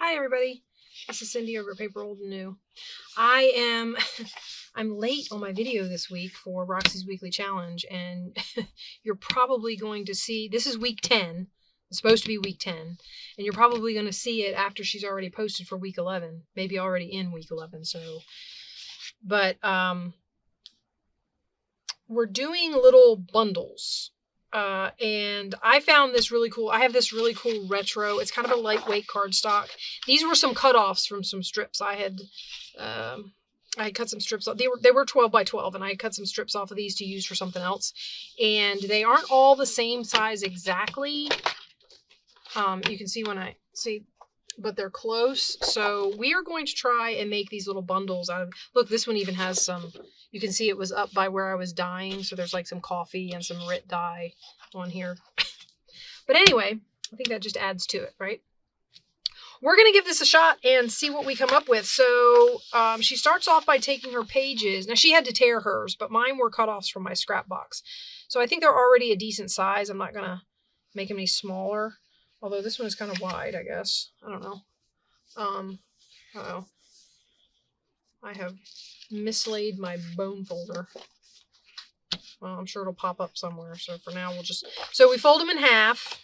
Hi everybody, this is Cindy over at paper.old.new. I'm late on my video this week for Roxy's Weekly Challenge, and you're probably going to see, this is week 10, it's supposed to be week 10, and you're probably going to see it after she's already posted for week 11, maybe already in week 11, but we're doing little bundles. And I found this really cool. I have this really cool retro. It's kind of a lightweight cardstock. These were some cutoffs from some strips I had cut some strips off. They were 12 by 12, and I cut some strips off of these to use for something else. And they aren't all the same size exactly. You can see when I see, but they're close. So we are going to try and make these little bundles out of. Look, this one even has some. You can see it was up by where I was dyeing, so there's like some coffee and some Rit dye on here. But anyway, I think that just adds to it, right? We're going to give this a shot and see what we come up with. So she starts off by taking her pages. Now, she had to tear hers, but mine were cut-offs from my scrap box. So I think they're already a decent size. I'm not going to make them any smaller. Although this one is kind of wide, I guess. I don't know. Uh-oh. I have mislaid my bone folder. Well, I'm sure it'll pop up somewhere. So for now, we'll just... So we fold them in half.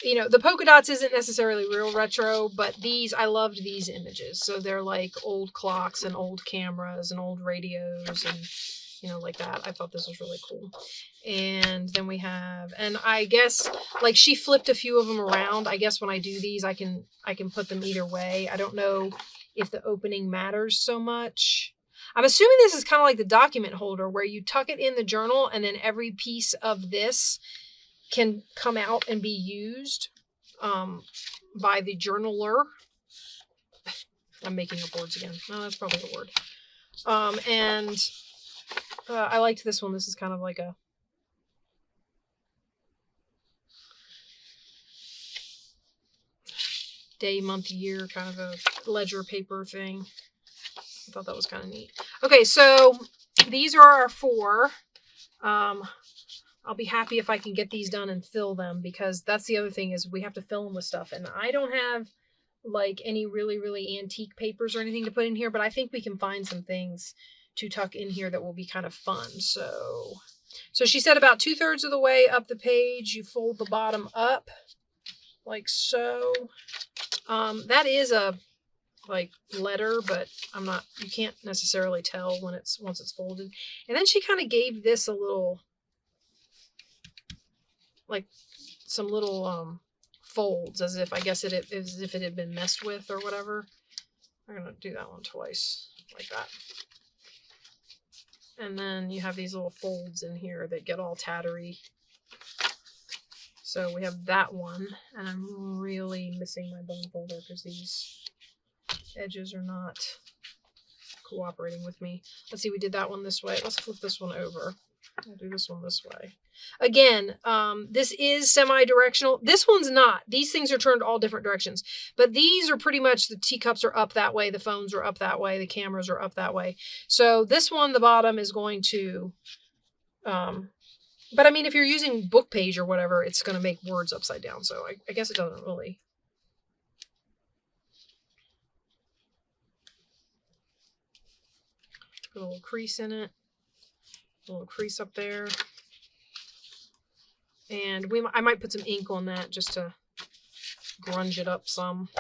You know, the polka dots isn't necessarily real retro, but these, I loved these images. So they're like old clocks and old cameras and old radios and, you know, like that. I thought this was really cool. And then we have, and I guess, like, she flipped a few of them around. I guess when I do these, I can put them either way. I don't know if the opening matters so much. I'm assuming this is kind of like the document holder where you tuck it in the journal and then every piece of this can come out and be used by the journaler. I'm making up words again. No, that's probably the word. And I liked this one. This is kind of like a day, month, year kind of a ledger paper thing. I thought that was kind of neat. Okay, so these are our 4. I'll be happy if I can get these done and fill them, because that's the other thing is we have to fill them with stuff. And I don't have like any really, really antique papers or anything to put in here, but I think we can find some things to tuck in here that will be kind of fun. So she said about 2/3 of the way up the page, you fold the bottom up like so. That is a like letter, but you can't necessarily tell when once it's folded. And then she kind of gave this a little, like some little folds, as if it had been messed with or whatever. I'm gonna do that one twice like that. And then you have these little folds in here that get all tattery. So we have that one, and I'm really missing my bone folder because these edges are not cooperating with me. Let's see, we did that one this way. Let's flip this one over. I'll do this one this way. Again, this is semi-directional. This one's not. These things are turned all different directions. But these are pretty much, the teacups are up that way, the phones are up that way, the cameras are up that way. So this one, the bottom is going to... but I mean, if you're using book page or whatever, it's going to make words upside down. So I guess it doesn't really... Put a little crease in it. A little crease up there. And I might put some ink on that just to grunge it up some.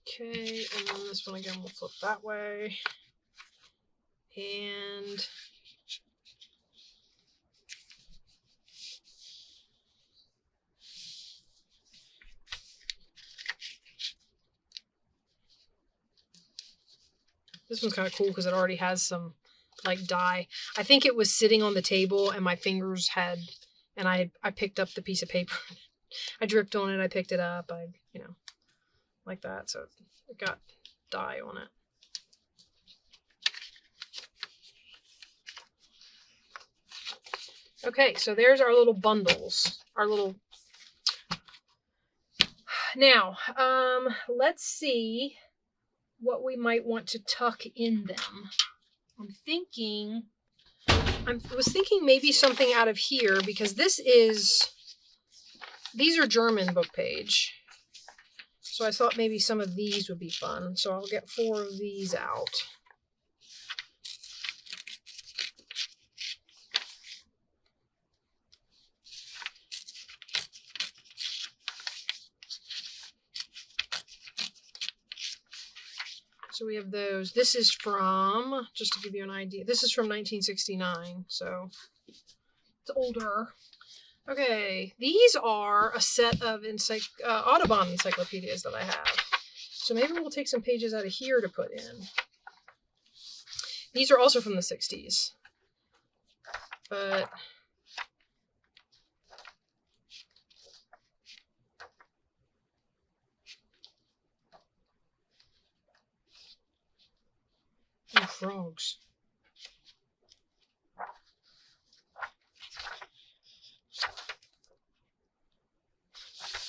Okay, and then this one again, we'll flip that way. And this one's kind of cool because it already has some like dye. I think it was sitting on the table and my fingers had, and I picked up the piece of paper. I dripped on it, I picked it up, like that. So it got dye on it. Okay, so there's our little bundles. Our little... Now, let's see what we might want to tuck in them. I was thinking maybe something out of here, because these are German book page. So I thought maybe some of these would be fun. So I'll get 4 of these out. So we have those. This is from, just to give you an idea, this is from 1969, so it's older. Okay, these are a set of Audubon encyclopedias that I have. So maybe we'll take some pages out of here to put in. These are also from the 60s. But oh, frogs.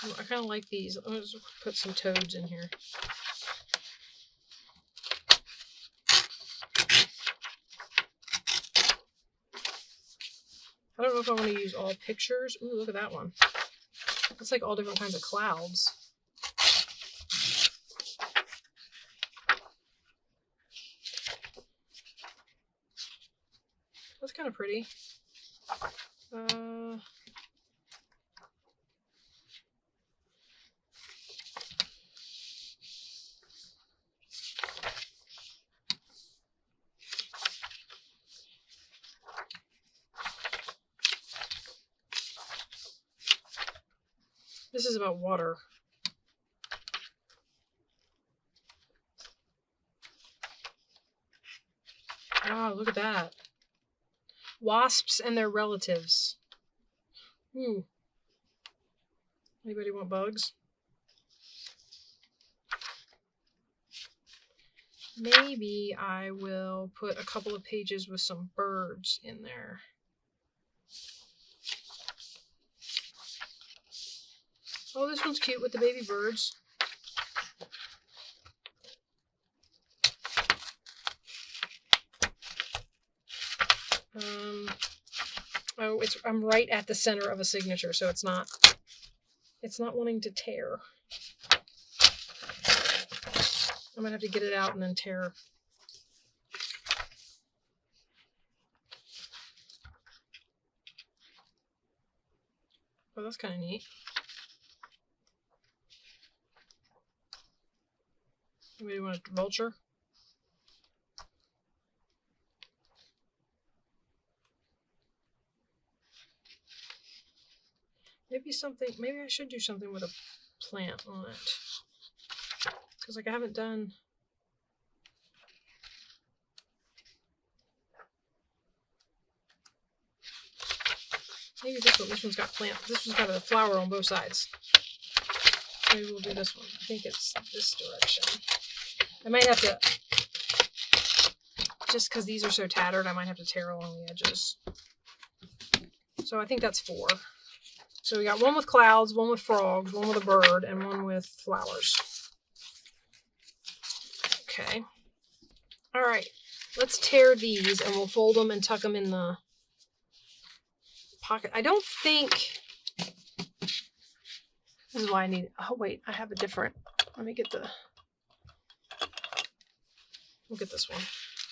I kind of like these. Let's put some toads in here. I don't know if I want to use all pictures. Ooh, look at that one. That's like all different kinds of clouds. That's kind of pretty. This is about water. Wow, look at that. Wasps and their relatives. Ooh. Anybody want bugs? Maybe I will put a couple of pages with some birds in there. Oh, this one's cute with the baby birds. Oh, I'm right at the center of a signature, so it's not wanting to tear. I'm gonna have to get it out and then tear. Oh, that's kind of neat. Anybody want a vulture? Maybe I should do something with a plant on it. Because like I haven't done... Maybe this one's got plant. This one's got a flower on both sides. Maybe we'll do this one. I think it's this direction. I might have to, just because these are so tattered, I might have to tear along the edges. So I think that's 4. So we got one with clouds, one with frogs, one with a bird, and one with flowers. Okay. All right. Let's tear these and we'll fold them and tuck them in the pocket. I don't think... This is why I need... Oh, wait. I have a different... Let me get the... We'll get this one.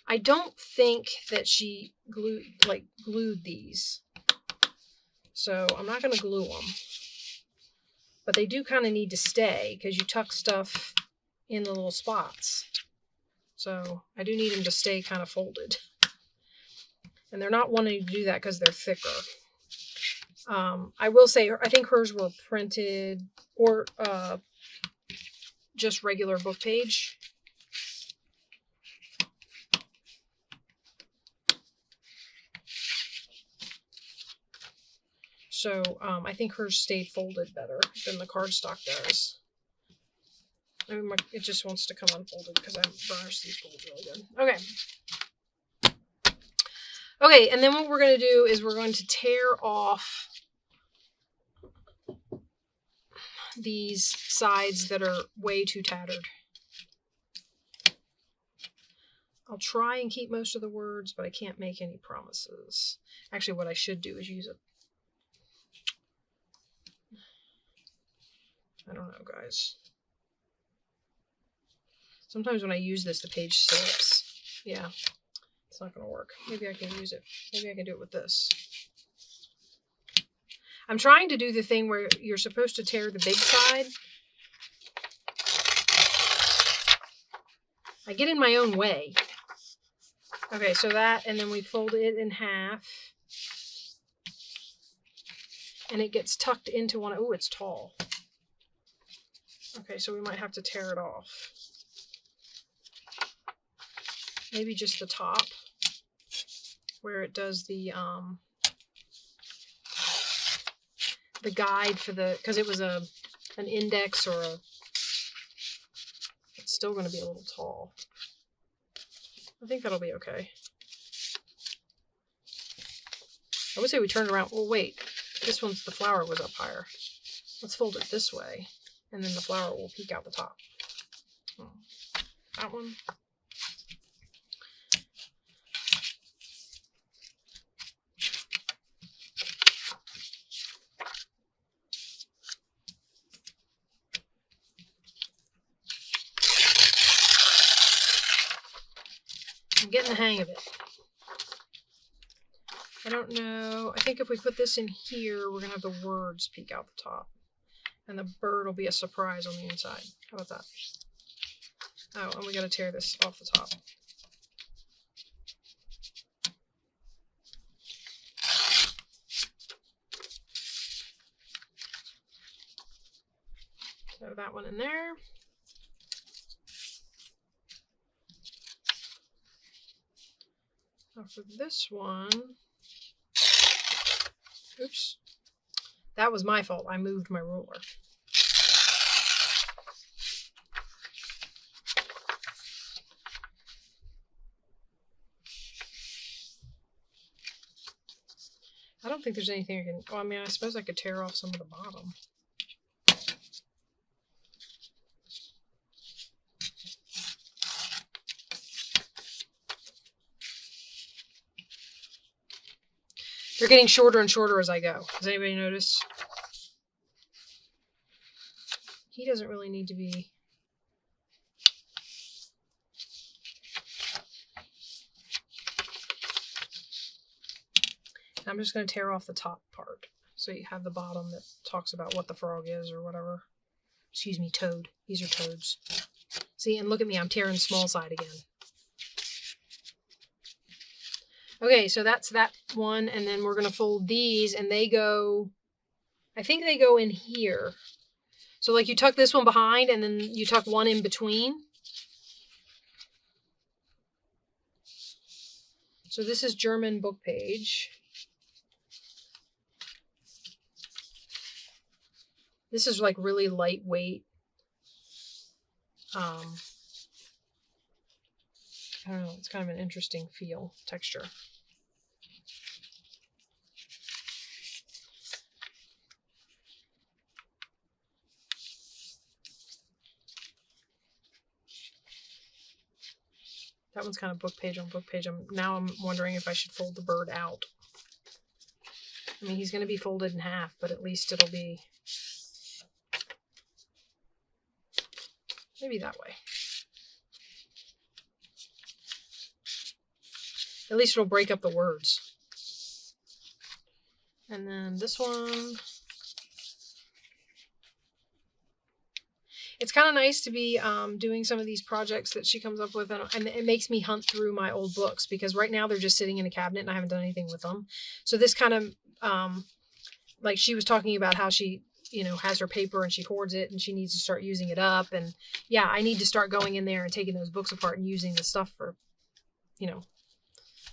I don't think that she glued these. So I'm not going to glue them. But they do kind of need to stay because you tuck stuff in the little spots. So I do need them to stay kind of folded. And they're not wanting to do that because they're thicker. I will say, I think hers were printed or just regular book page. So I think hers stayed folded better than the cardstock does. I mean, it just wants to come unfolded because I burnished these folds really good. Okay. Okay, and then what we're going to do is we're going to tear off these sides that are way too tattered. I'll try and keep most of the words, but I can't make any promises. Actually, what I should do is use a... I don't know, guys. Sometimes when I use this, the page slips. Yeah, it's not going to work. Maybe I can use it. Maybe I can do it with this. I'm trying to do the thing where you're supposed to tear the big side. I get in my own way. Okay, so that, and then we fold it in half. And it gets tucked into one. Oh, it's tall. Okay, so we might have to tear it off. Maybe just the top, where it does the guide for the, because it was an index or a, it's still going to be a little tall. I think that'll be okay. I would say we turn it around. Oh, wait, this one's, the flower was up higher. Let's fold it this way, and then the flower will peek out the top. Oh, that one. I'm getting the hang of it. I don't know. I think if we put this in here, we're going to have the words peek out the top. And the bird will be a surprise on the inside. How about that? Oh, and we got to tear this off the top. Throw that one in there. Now for this one, oops, that was my fault. I moved my ruler. I don't think there's anything I can, well, I mean, I suppose I could tear off some of the bottom. They're getting shorter and shorter as I go. Does anybody notice? He doesn't really need to be... I'm just going to tear off the top part. So you have the bottom that talks about what the frog is or whatever. Excuse me, toad. These are toads. See, and look at me. I'm tearing small side again. Okay, so that's that one, and then we're going to fold these, and they go, I think they go in here. So like you tuck this one behind, and then you tuck one in between. So this is German book page. This is like really lightweight. I don't know, it's kind of an interesting feel, texture. That one's kind of book page on book page. Now I'm wondering if I should fold the bird out. I mean, he's going to be folded in half, but at least it'll be maybe that way. At least it'll break up the words. And then this one. It's kind of nice to be doing some of these projects that she comes up with, and it makes me hunt through my old books, because right now they're just sitting in a cabinet and I haven't done anything with them. So this kind of, like she was talking about how she, you know, has her paper and she hoards it and she needs to start using it up. And yeah, I need to start going in there and taking those books apart and using the stuff for, you know,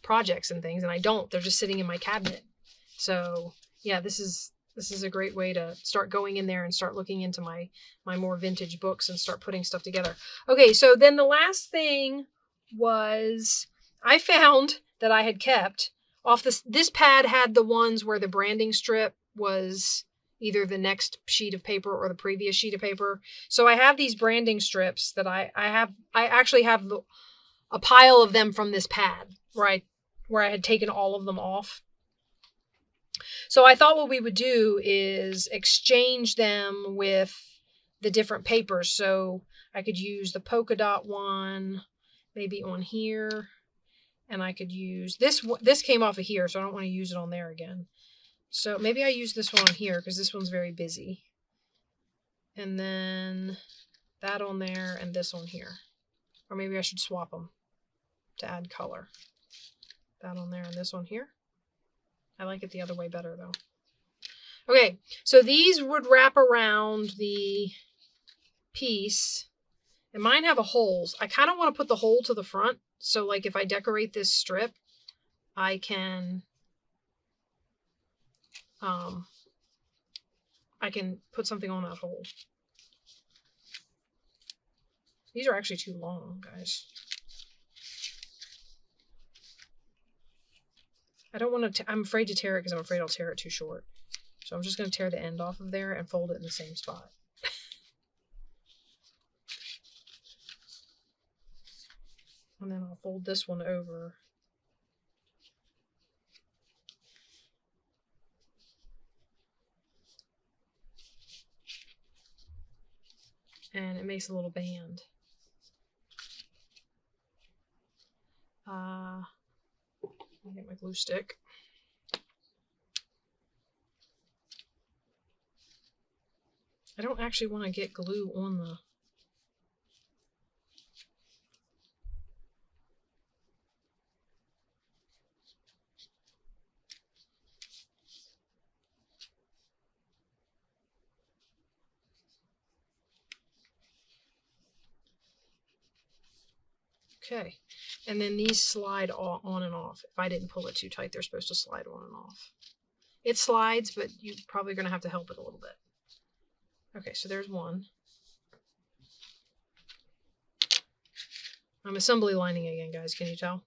projects and things. And I don't, they're just sitting in my cabinet. So yeah, this is a great way to start going in there and start looking into my more vintage books and start putting stuff together. Okay, so then the last thing was I found that I had kept off this pad had the ones where the branding strip was either the next sheet of paper or the previous sheet of paper. So I have these branding strips that I actually have a pile of them from this pad where I had taken all of them off. So I thought what we would do is exchange them with the different papers. So I could use the polka dot one maybe on here, and I could use this came off of here, so I don't want to use it on there again. So maybe I use this one on here because this one's very busy. And then that on there and this on here. Or maybe I should swap them to add color. That on there and this on here. I like it the other way better though. Okay, so these would wrap around the piece. And mine have holes. I kind of want to put the hole to the front. So like if I decorate this strip, I can put something on that hole. These are actually too long, guys. I don't want to, I'm afraid to tear it because I'm afraid I'll tear it too short. So I'm just going to tear the end off of there and fold it in the same spot. And then I'll fold this one over. And it makes a little band. I'll get my glue stick. I don't actually want to get glue on the... Okay, and then these slide on and off. If I didn't pull it too tight, they're supposed to slide on and off. It slides, but you're probably going to have to help it a little bit. Okay, so there's one. I'm assembly lining again, guys. Can you tell?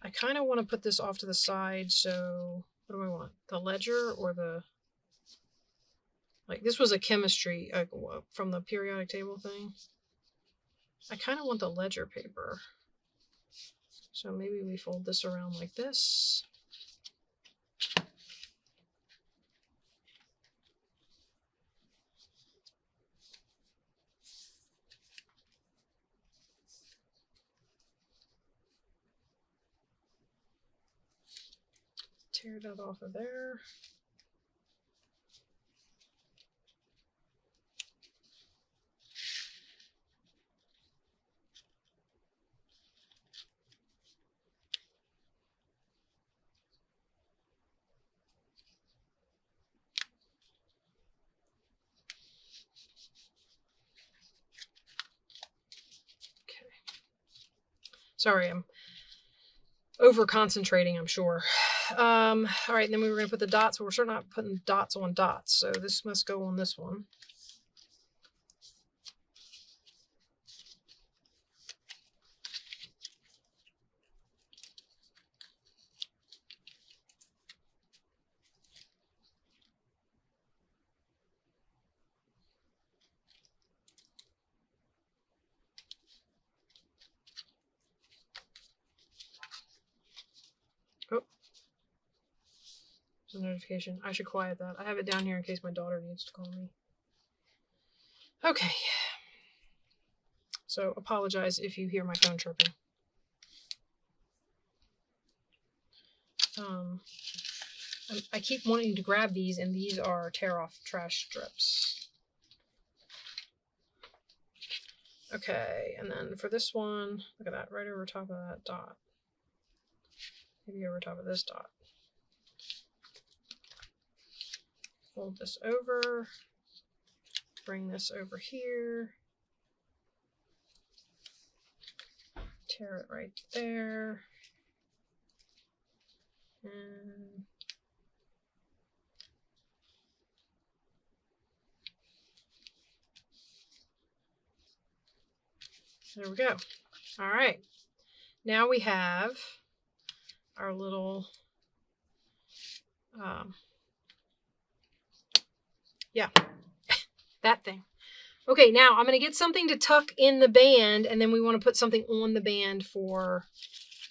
I kind of want to put this off to the side, so what do I want? The ledger or the... Like, this was a chemistry from the periodic table thing. I kind of want the ledger paper. So maybe we fold this around like this. Tear that off of there. Sorry, I'm over concentrating, I'm sure. All right, and then we were going to put the dots, but we're certainly not putting dots on dots, so this must go on this one. Oh, there's a notification. I should quiet that. I have it down here in case my daughter needs to call me. Okay. So apologize if you hear my phone chirping. I keep wanting to grab these, and these are tear-off trash strips. Okay, and then for this one, look at that, right over top of that dot. Maybe over top of this dot. Fold this over, bring this over here, tear it right there, and there we go. All right, now we have our little Yeah, that thing. Okay, now I'm going to get something to tuck in the band, and then we want to put something on the band for,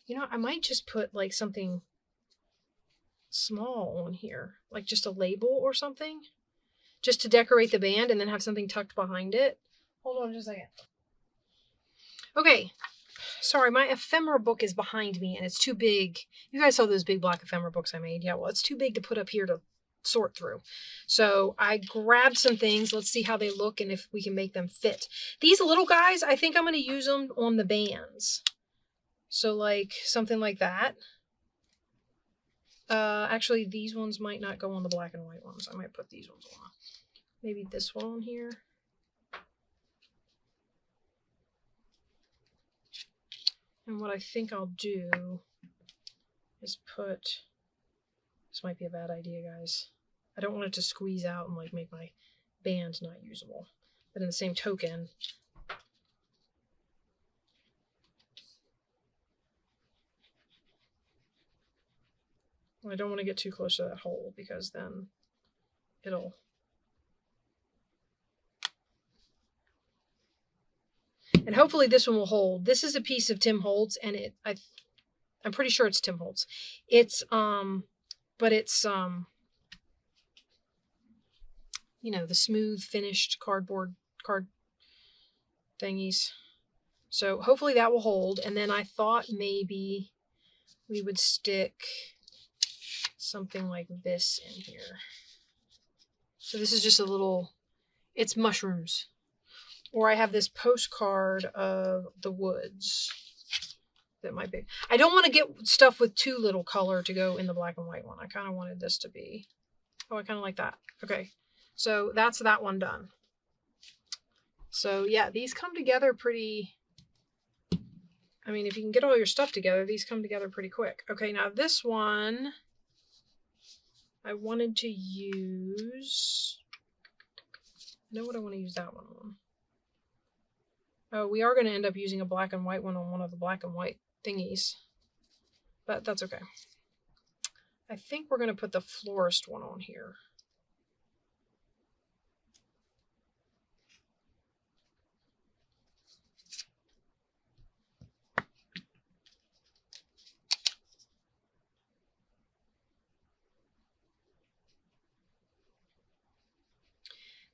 you know, I might just put like something small on here, like just a label or something, just to decorate the band and then have something tucked behind it. Hold on just a second. Okay, sorry, my ephemera book is behind me and it's too big. You guys saw those big black ephemera books I made. Yeah, well, it's too big to put up here to sort through. So I grabbed some things. Let's see how they look and if we can make them fit. These little guys, I think I'm going to use them on the bands. So like something like that. Actually, these ones might not go on the black and white ones. I might put these ones on. Maybe this one on here. And what I think I'll do is put, this might be a bad idea, guys. I don't want it to squeeze out and like make my band not usable. But in the same token, I don't want to get too close to that hole because then it'll... And hopefully this one will hold. This is a piece of Tim Holtz, and I'm pretty sure it's Tim Holtz. It's but it's you know, the smooth finished card thingies. So hopefully that will hold. And then I thought maybe we would stick something like this in here. So this is just a little, it's mushrooms. Or I have this postcard of the woods that might be. I don't want to get stuff with too little color to go in the black and white one. I kind of wanted this to be, oh, I kind of like that. Okay, so that's that one done. So yeah, these come together pretty, I mean, if you can get all your stuff together, these come together pretty quick. Okay, now this one, I wanted to use, I know what I want to use that one on. Oh, we are going to end up using a black and white one on one of the black and white thingies. But that's okay. I think we're going to put the florist one on here.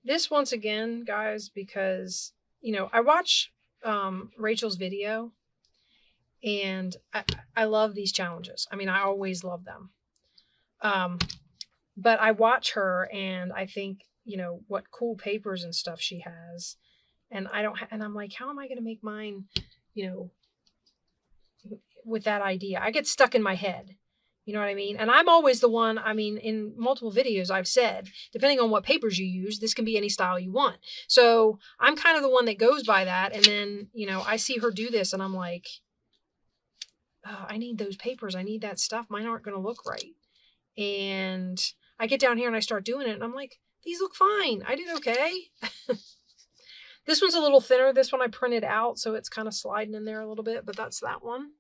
This once again, guys, because, you know, I watch Rachel's video and I love these challenges. I mean, I always love them. But I watch her and I think, you know, what cool papers and stuff she has. And I don't, and I'm like, how am I going to make mine, you know, with that idea? I get stuck in my head. You know what I mean? And I'm always the one, I mean, in multiple videos I've said, depending on what papers you use, this can be any style you want. So I'm kind of the one that goes by that. And then, you know, I see her do this and I'm like, oh, I need those papers. I need that stuff. Mine aren't going to look right. And I get down here and I start doing it and I'm like, these look fine. I did okay. This one's a little thinner. This one I printed out, so it's kind of sliding in there a little bit, but that's that one.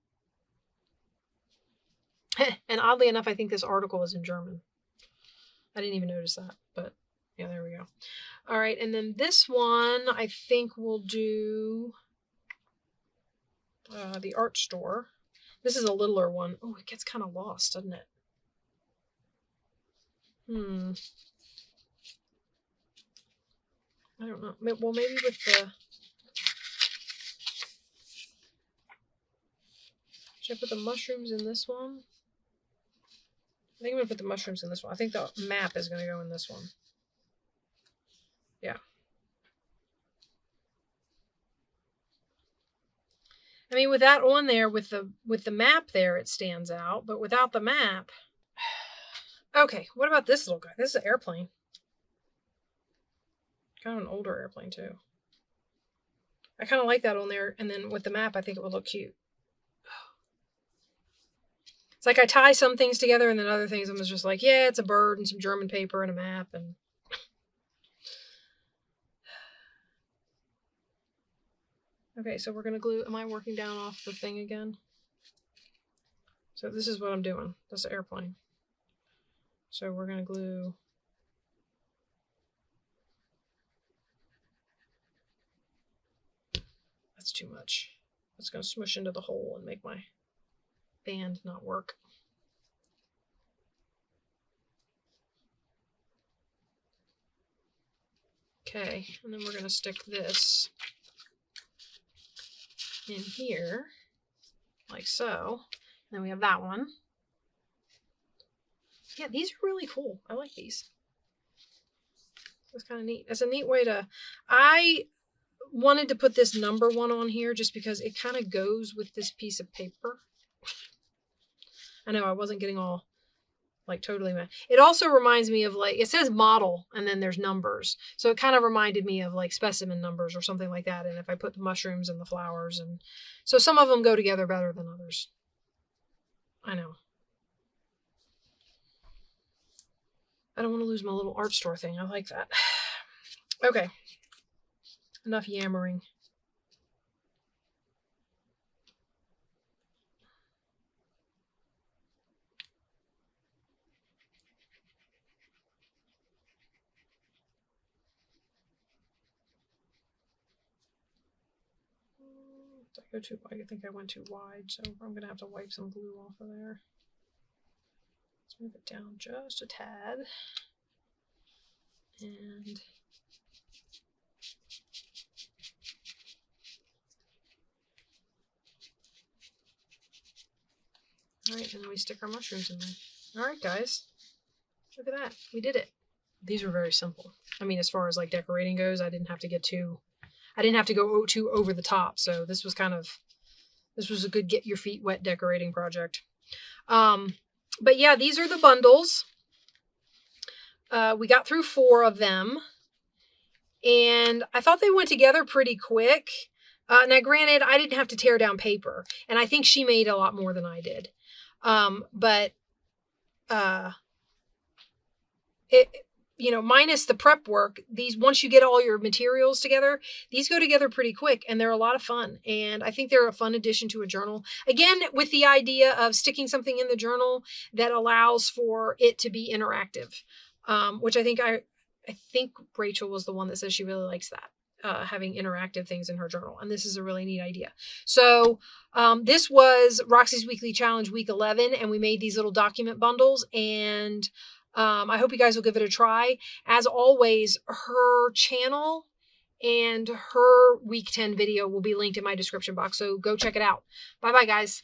And oddly enough, I think this article is in German. I didn't even notice that, but yeah, there we go. All right, and then this one, I think we'll do the art store. This is a littler one. Oh, it gets kind of lost, doesn't it? I don't know. Well, maybe with the... Should I put the mushrooms in this one? I think I'm going to put the mushrooms in this one. I think the map is going to go in this one. Yeah. I mean, with that on there, with the map there, it stands out. But without the map... Okay, what about this little guy? This is an airplane. Kind of an older airplane, too. I kind of like that on there. And then with the map, I think it would look cute. It's like I tie some things together and then other things I'm just like, yeah, it's a bird and some German paper and a map. And okay, so we're going to glue. Am I working down off the thing again? So this is what I'm doing. This airplane. So we're going to glue that's too much. It's going to smush into the hole and make my band not work. Okay, and then we're going to stick this in here, like so. And then we have that one. Yeah, these are really cool. I like these. That's kind of neat. That's a neat way to... I wanted to put this number one on here just because it kind of goes with this piece of paper. I know I wasn't getting all like totally mad. It also reminds me of like, it says model and then there's numbers. So it kind of reminded me of like specimen numbers or something like that. And if I put the mushrooms and the flowers, and so some of them go together better than others. I know. I don't want to lose my little art store thing. I like that. Okay. Enough yammering. I think I went too wide, so I'm going to have to wipe some glue off of there. Let's move it down just a tad. And all right, and then we stick our mushrooms in there. All right, guys, look at that. We did it. These were very simple. I mean, as far as like decorating goes, I didn't have to go too over the top. So this was a good get your feet wet decorating project. But yeah, these are the bundles. We got through 4 of them, and I thought they went together pretty quick. Now, granted, I didn't have to tear down paper, and I think she made a lot more than I did. Minus the prep work, these, once you get all your materials together, these go together pretty quick, and they're a lot of fun. And I think they're a fun addition to a journal. Again, with the idea of sticking something in the journal that allows for it to be interactive, which I think Rachel was the one that says she really likes that. Having interactive things in her journal. And this is a really neat idea. So this was Roxy's Weekly Challenge week 11, and we made these little document bundles, and I hope you guys will give it a try. As always, her channel and her week 10 video will be linked in my description box, so go check it out. Bye-bye, guys.